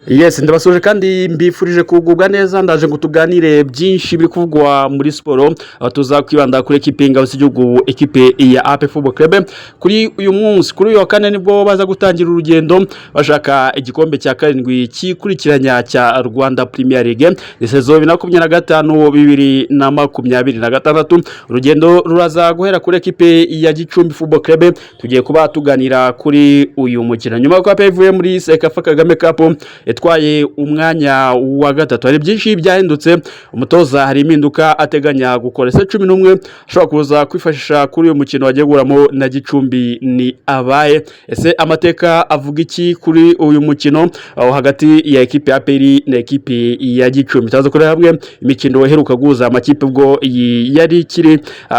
Yes, ndabasuje kandi mbifurije kugubwa neza. Ndaje ngo tuganire byinshi biri kuvugwa muri siporo, aho tuzakwibanda kuri ekipe y'ingabo z'igihugu, ekipe ya AP Football Club. Kuri uyu munsi, kuri uyu wa kane nibwo baza gutangira urugendo bashaka igikombe cya karindwi cy'ikurikiranya cya Rwanda Premier League saison 2025-2026. Urugendo ruraza guhera kuri ekipe ya Gicumbi Football Club. Tugiye kuba tuganira kuri uyu mukino nyuma y'uko ivuye muri Sekafa Kagame Cup etwaye umwanya wa gatatu. Hari byinshi byahindutse, umutoza hari impinduka ateganya gukora. Se 11 ashobora kuza kwifashisha kuri uyu mukino wagiye guramo na Gicumbi ni abaye. Ese amateka avuga iki kuri uyu mukino aho hagati ya ekipe ya APR na ekipe ya Gicumbi? Tazo kuri hamwe imikino iheruka guza amakipe ubwo yari kiri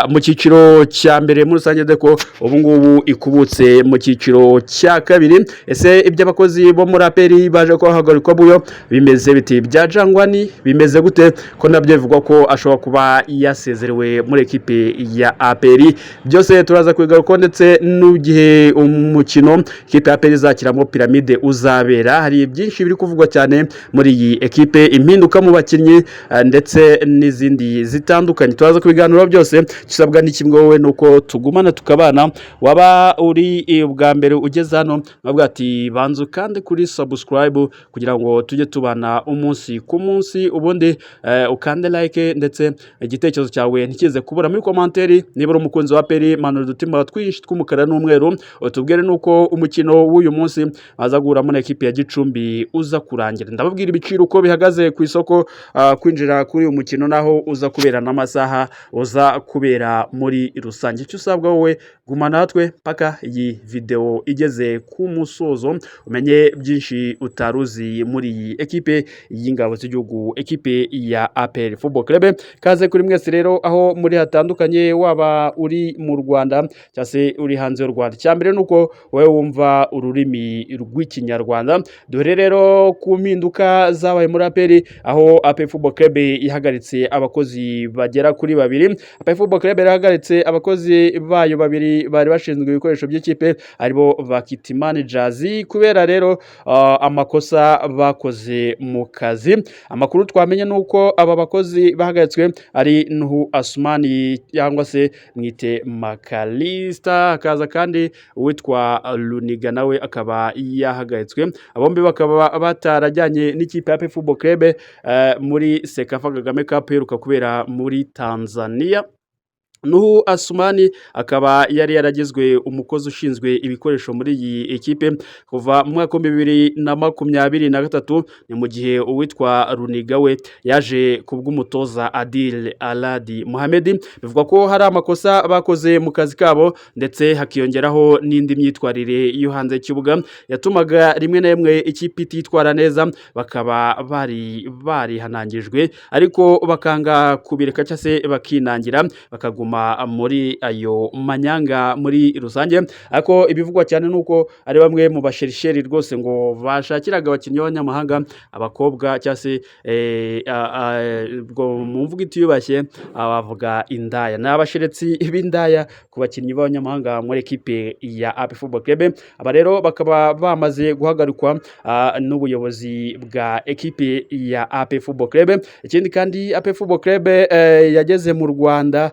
mu cyiciro cya mbere muri rusange, deko ubu ngubu ikubutse mu cyiciro cya kabiri. Ese iby'abakozi bo muri APR baje ko hagarikwa buyo bimeze biti, bya Jangwani bimeze gute ko nabyo bivugwa ko ashobora kuba yasezerewe muri ekipe ya APR? Byose turaza kwigaruka, ndetse n'ugihe umukino ekipe ya APR izakiramo Pyramide uzabera. Hari byinshi biri kuvugwa cyane muri iyi ekipe, impinduka mu bakinnyi ndetse n'izindi zitandukanye. Turaza kubiganira byose. Kisabwa ni kimwe, wowe nuko tugumana tukabana. Waba uri ubwa mbere ugeze hano, nabwo ati banzu kandi kuri subscribe kugira ngo tujye tubana umunsi ku munsi, ubundi ukande like ndetse igitekerezo cyawe ntikize kubura muri commentaire. Niba uri umukunzi wa APR, manura dutima twinshi tw'umukara n'umweru, utubwire nuko umukino w'uyu munsi azagura muri ekipe ya Gicumbi uza kurangira. Ndababwira ibiciro uko bihagaze ku isoko kwinjira kuri uyu mukino, naho uza kubera n'amasaha uza kubera muri rusange. Icyo usabwa wowe gumana natwe paka iyi video igeze ku musozo, umenye byinshi utaruzi muri iyi ekipe y'ingabo z'igihugu, ekipe ya APR Football Club. Kaze kuri mwese rero aho muri hatandukanye, waba uri mu Rwanda cyangwa se uri hanze y'u Rwanda. Cyambere nuko wowe wumva ururimi rw'ikinyarwanda. Dore rero ku mpinduka zabaye muri APR, aho APR Football Club ihagaritse abakozi bagera kuri babiri. APR Football Club ihagaritse abakozi bayo babiri bari bashinzwe ibikoresho by'ikipe, aribo bakiti managers, kubera rero amakosa bakoze mu kazi. Amakuru twamenye nuko aba bakozi bahagaritswe ari Nuhu Asmani cyangwa se mwite Makalista, akaza kandi uwitwa Luniga nawe akaba yahagaritswe. Abombi bakaba batarajyanye n'ikipe ya Football Club muri Sekafa Kagame Cup iheruka kubera muri Tanzania. Nuhu Asmani akaba yari yaragizwe umukozi ushinzwe ibikoresho muri iyi ekipe kuva mu mwaka wa 2023, ni mu gihe uwitwa Runiga we yaje kubw'umutoza Adil Aladi Mohamed. Bivuga ko hari amakosa bakoze mu kazi kabo, ndetse hakiyongeraho n'indi myitwarire yo hanze y'ikibuga yatumaga rimwe na rimwe ikipe ititwara neza, bakaba bari hanangijwe ariko bakanga kubireka cyangwa se bakinangira bakaguma muri ayo manyanga muri rusange. Ariko ibivugwa cyane nuko ari bamwe mu basherisheri rwose ngo bashakiraga abakinnyi b'abanyamahanga, abakobwa cyangwa se ubwo mu mvugo itiyubashye abavuga indaya, n'abasheretsi b'indaya ku bakinnyi b'abanyamahanga muri ekipe ya AP Football Club. Aba rero bakaba bamaze guhagarikwa n'ubuyobozi bwa ekipe ya AP Football Club. Ikindi kandi AP Football Club yageze mu Rwanda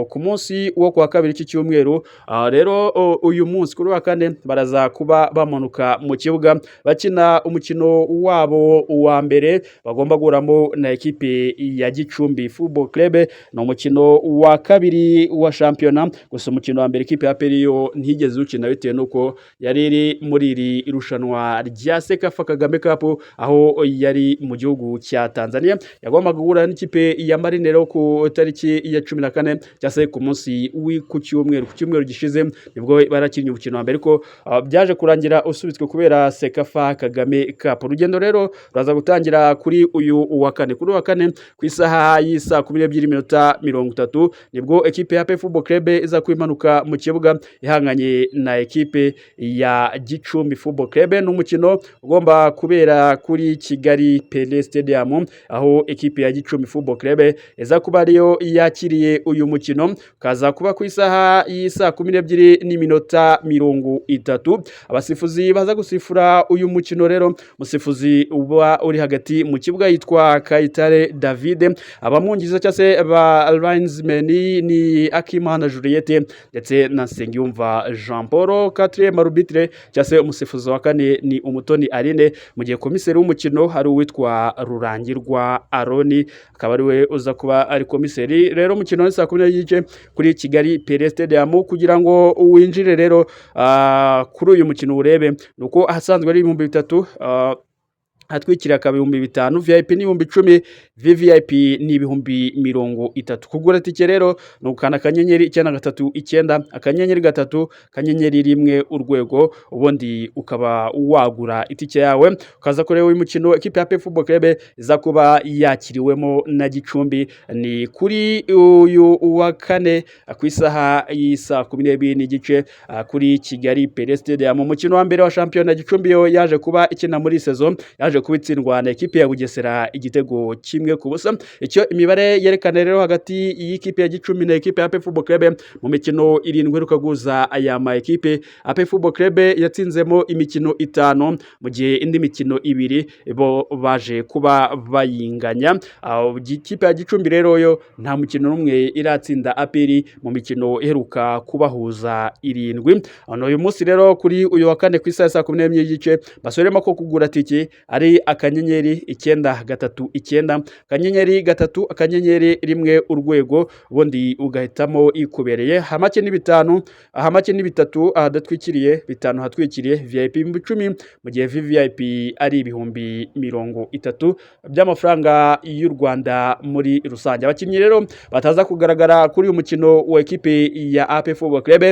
ku munsi wo kwa kabiri cy'icyumweru. Rero uyu munsi kuri wa kane baraza kuba bamanuka mu kibuga bakina umukino wabo wa mbere bagomba guramo na ekipe ya Gicumbi Football Club. No umukino wa kabiri wa shampiyona, gusa umukino wa mbere ekipe ya APR yo ntigeze ukina bitewe nuko yari iri muri iri irushanwa rya Sekafa Kagame Cup, aho yari mu gihugu cya Tanzania. Yagombaga guhura n'ikipe ya Marinero ku tariki ya 14 cyase ku munsi ku cyumweru gishize, nibwo barakinnye umukino wa mbere, ko byaje kurangira usubitswe kubera Sekafa Kagame Cup. Urugendo rero ruraza gutangira kuri uyu wa kane. Kuri wa kane ku isaha y'isa 12:30 nibwo ekipe ya AP Football Club iza kwimanuka mu kibuga ihanganye na ekipe ya Gicumbi Football Club. N'umukino ugomba kubera kuri Kigali Pele Stadium, aho ekipe ya Gicumbi Football Club iza kuba ariyo yakiriye witabiriye uyu mukino kaza kuba ku isaha y'isa 12:30. Abasifuzi baza gusifura uyu mukino rero, musifuzi uba uri hagati mu kibuga yitwa Kayitare David, abamwungiza cyangwa se ba linesmen ni Akimana Juliette ndetse na Nsengiyumva Jean Paul. 4e arbitre cyangwa se umusifuzi wa kane ni Umutoni Aline, mu gihe komiseri w'umukino hari uwitwa Rurangirwa Aroni, akaba ari we uza kuba ari komiseri. Rero umukino ni saa 12 kuri Kigali Pele Stadium. Kugira ngo winjire rero kuri uyu mukino urebe, nuko ahasanzwe ari 3,000, hatwikira akaba 5,000, VIP ni 10,000, VVIP ni 30,000. Kugura tike rero nukana akanyenyeri 939 akanyenyeri 3 akanyenyeri 1 urwego, ubundi ukaba wagura itike yawe ukaza kureba uyu mukino equipe ya APR Football Club iza kuba yakiriwemo na Gicumbi. Ni kuri uyu wa kane ku isaha y'isa 12:30 kuri Kigali Pele Stadium. Umukino wa mbere wa champion Gicumbi yo yaje kuba ikina muri saison, yaje kubitsindwa na equipe ya Bugesera igitego 1-0. Icyo imibare yerekana rero hagati y'ikipe ya Gicumbi na equipe ya APR Football Club mu mikino 7 rukaguza aya ma equipe, APR Football Club yatsinzemo imikino 5 mu gihe indi mikino 2 bo baje kuba bayinganya. Ikipe ya Gicumbi rero yo nta mukino n'umwe iratsinda APR mu mikino iheruka kubahuza 7. Uyu munsi rero kuri uyu wa kane ku isaha saa 12:30 basorema ko kugura tike ari akanyenyeri 939 akanyenyeri 3 akanyenyeri 1 urwego, ubundi ugahitamo ikubereye. Hamake ni 5, hamake ni 3 adatwikiriye, 5 hatwikiriye, VIP 10,000 mu gihe VVIP ari 30,000 by'amafaranga y'u Rwanda muri rusange. Abakinnyi rero bataza kugaragara kuri uyu mukino wa equipe ya APR Football Club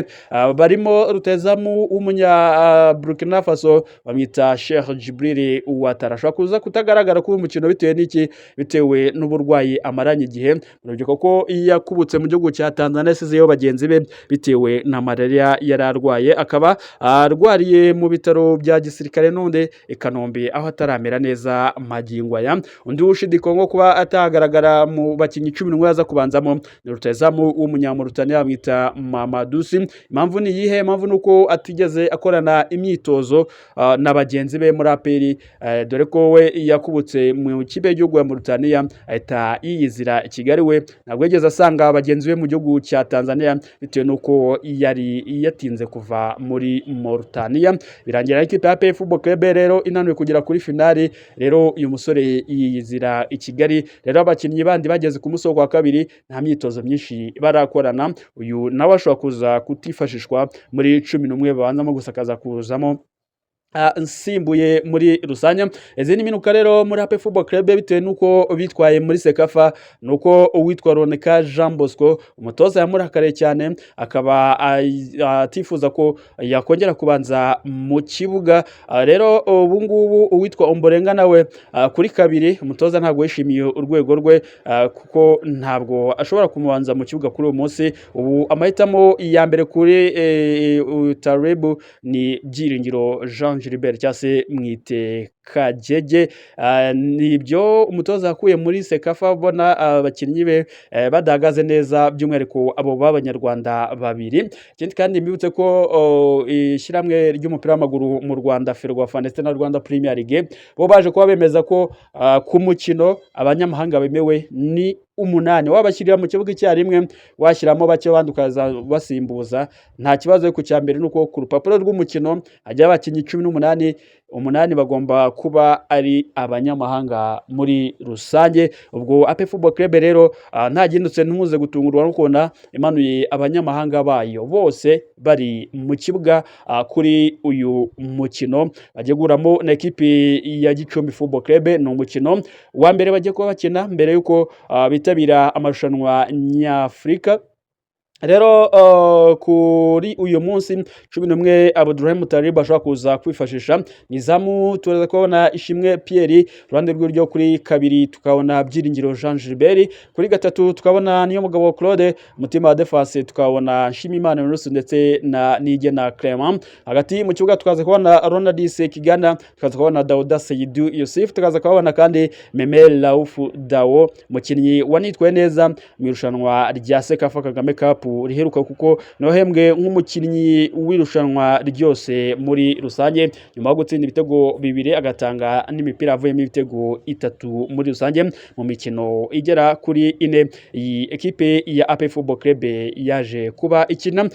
barimo rutezamu w'umunya Burkina Faso bamwita Sheikh Djibril Ouattara, ashobora kuza kutagaragara kuri uyu mukino bitewe n'iki, bitewe n'uburwayi amaranye igihe. Murabyo ko yakubutse mu gihugu cya Tanzania asizeyo bagenzi be bitewe na malaria yari arwaye, akaba arwariye mu bitaro bya gisirikare nonde i Kanombe aho ataramera neza magingo aya. Undi ushidikwa kuba atagaragara mu bakinnyi 11 yaza kubanzamo ni rutezamu w'umunyamurutani bamwita Mamadusi. Impamvu ni yihe? Impamvu nuko atigeze akorana imyitozo na bagenzi be muri APR, dore ko we yakubutse mu kibe y'igihugu ya Mauritania ahita yiyizira Kigali. We ntabwo yigeze asanga bagenzi be mu gihugu cya Tanzania bitewe nuko yari yatinze kuva muri Mauritania. Birangira ikipe ya APR Football Club rero inanuye kugera kuri finale. Rero uyu musore yiyizira i Kigali. Rero abakinnyi bandi bageze ku musoko wa kabiri nta myitozo myinshi barakorana. Uyu nawe ashobora kuza kutifashishwa muri 11 babanzamo, gusa akaza kuzamo nsimbuye muri rusange. Izindi minuka rero muri APR Football Club bitewe nuko bitwaye muri Sekafa, nuko uwitwa Roneka Jean Bosco umutoza yamurakare cyane, akaba atifuza ko yakongera kubanza mu kibuga. Rero ubu ngubu uwitwa Ombolenga nawe kuri kabiri umutoza ntabwo yishimiye urwego rwe, kuko ntabwo ashobora kumubanza mu kibuga kuri uyu munsi. Ubu amahitamo ya mbere kuri Tarebu ni Byiringiro Jean Gilbert cyangwa se mwite Kagege. Nibyo umutoza yakuye muri Sekafa, bona abakinnyi be badahagaze neza, by'umwihariko abo b'Abanyarwanda babiri. Ikindi kandi mbibutse ko ishyirahamwe ry'umupira w'amaguru mu Rwanda Ferwafa ndetse na Rwanda Premier League bo baje kuba bemeza ko ku mukino abanyamahanga bemewe ni 8. Wabashyirira mu kibuga icyarimwe, washyiramo bake abandi ukaza basimbuza, nta kibazo. Ku cyambere nuko ku rupapuro rw'umukino hajya abakinnyi 18, 8 bagomba kuba ari abanyamahanga muri rusange. Ubwo APR Football Club rero nta gindutse ntumuze gutungurwa no kubona imanuye abanyamahanga bayo bose bari mu kibuga kuri uyu mukino bagiye guramo na equipe ya Gicumbi Football Club. Ni umukino wa mbere bagiye kuba bakina mbere yuko bitabira amarushanwa nyafurika rero kuri uyu munsi 11 Abdulrahim Talib ashobora kuza kwifashisha nizamu turaza kubona Ishimwe Pierre ruhande rw'iryo, kuri kabiri tukabona Byiringiro Jean Gilbert, kuri gatatu tukabona niyo mugabo Claude, umutima wa defense tukabona Nshimimana Yunus ndetse na Nigena Clement, hagati mu kibuga tukaza kubona Ronald Sekiganda, tukaza kubona Dauda Seydou Yusuf, tukaza kubona kandi Memel Laufu Dawo, mukinnyi wanitwaye neza mu irushanwa rya Sekafa Kagame Cup riheruka kuko nohembwe nk'umukinnyi w'irushanwa ryose muri rusange, nyuma yo gutsinda ibitego bibiri agatanga n'imipira avuyemo ibitego 3 muri rusange mu mikino igera kuri 4. Iyi ekipe ya AP Football Club yaje kuba ikina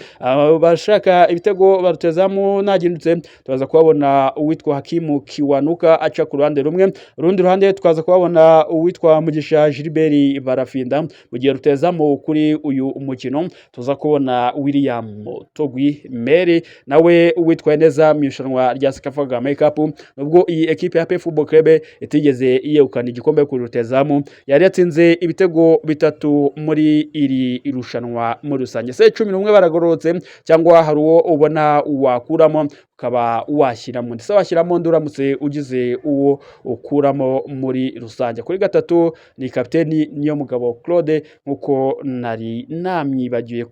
bashaka ibitego barutezamo nagindutse, tukaza kubabona uwitwa Hakimu Kiwanuka aca ku ruhande rumwe, urundi ruhande tukaza kubabona uwitwa Mugisha Gilbert Barafinda, mu gihe rutezamo kuri uyu mukino tuza kubona William Togwi Mere nawe witwaye neza mu irushanwa rya Sekafa Kagame Cup, nubwo iyi ekipe ya AP Football Club itigeze yegukana igikombe ku rutezamu, yari yatsinze ibitego 3 muri iri irushanwa muri rusange. Se 11 baragorotse cyangwa hari uwo ubona wakuramo ukaba washyiramo, ndetse washyiramo nduramutse ugize uwo ukuramo muri rusange. Kuri gatatu ni kapiteni niyo mugabo Claude, nkuko nari namwibagiye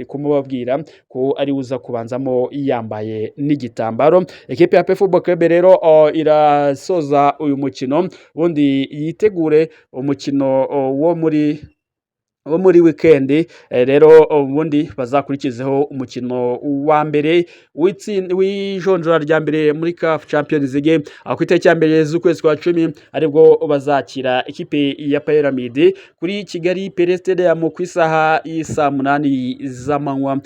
kumubabwira ko ari uza kubanzamo yambaye n'igitambaro. Ekipe ya AP Football Club rero irasoza uyu mukino ubundi yitegure umukino wo muri weekend, rero ubundi bazakurikizeho umukino wa mbere w'ijonjora rya mbere muri CAF Champions League ku itariki ya mbere z'ukwezi kwa 10 aribwo bazakira ikipe ya Pyramid kuri Kigali Pele Stadium ku isaha y'isa 8 z'amanywa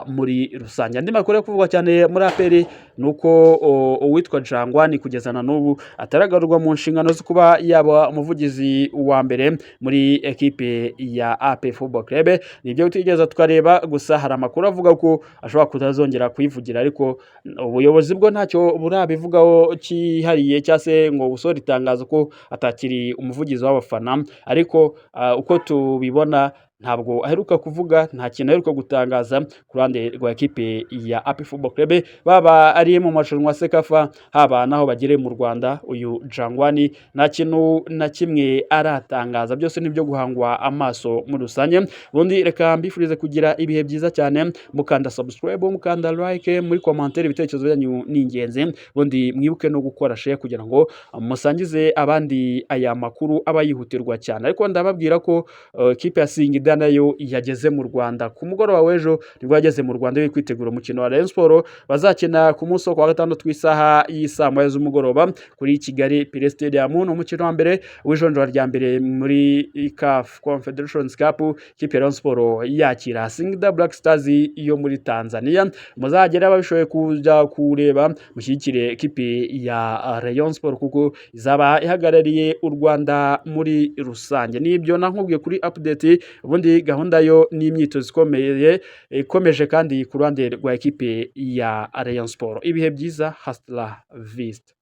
muri rusange. Andi makuru yo kuvugwa cyane muri APR nuko uwitwa Jangwani kugezana n'ubu ataragarurwa mu nshingano zo kuba yaba umuvugizi wa mbere muri ekipe ya AP Football Club. Nibyo tutigeza tukareba, gusa hari amakuru avuga ko ashobora kutazongera kuyivugira, ariko ubuyobozi bwo ntacyo burabivugaho cyihariye cyase ngo busore itangazo ko atakiri umuvugizi w'abafana, ariko uko tubibona ntabwo aheruka kuvuga, nta kintu aheruka gutangaza ku ruhande rwa ekipe ya AP Football Club, baba ari mu marushanwa Sekafa haba naho bagere mu Rwanda. Uyu Jangwani nta kintu na kimwe aratangaza, byose nibyo guhangwa amaso muri rusange. Ubundi reka mbifurize kugira ibihe byiza cyane, mukanda subscribe, mukanda like, muri commentaire ibitekerezo byanyu ni ingenzi. Ubundi mwibuke no gukora share kugira ngo musangize abandi aya makuru abayihutirwa cyane. Ariko ndababwira ko ekipe ya Singida nayo yageze mu Rwanda ku mugoroba w'ejo, nibwo yageze mu Rwanda kwitegura umukino wa Rayon Sport bazakina ku munsi wa gatandatu twisaha y'isa 9 z'umugoroba kuri Kigali Pele Stadium. No mukino wa mbere w'ijonjora rya mbere muri CAF Confederations Cup, ikipe ya Rayon Sport yakira Singida Black Stars yo muri Tanzania. Muzagera babishoye kujya kureba mushyikire ekipe ya Rayon Sport kuko izaba ihagarariye u Rwanda muri rusange. Nibyo nankubwiye kuri update. Ubundi gahunda yo ni imyitozo ikomeje kandi ku ruhande rwa ekipe ya Rayon Sport. Ibihe byiza, hasta la vista.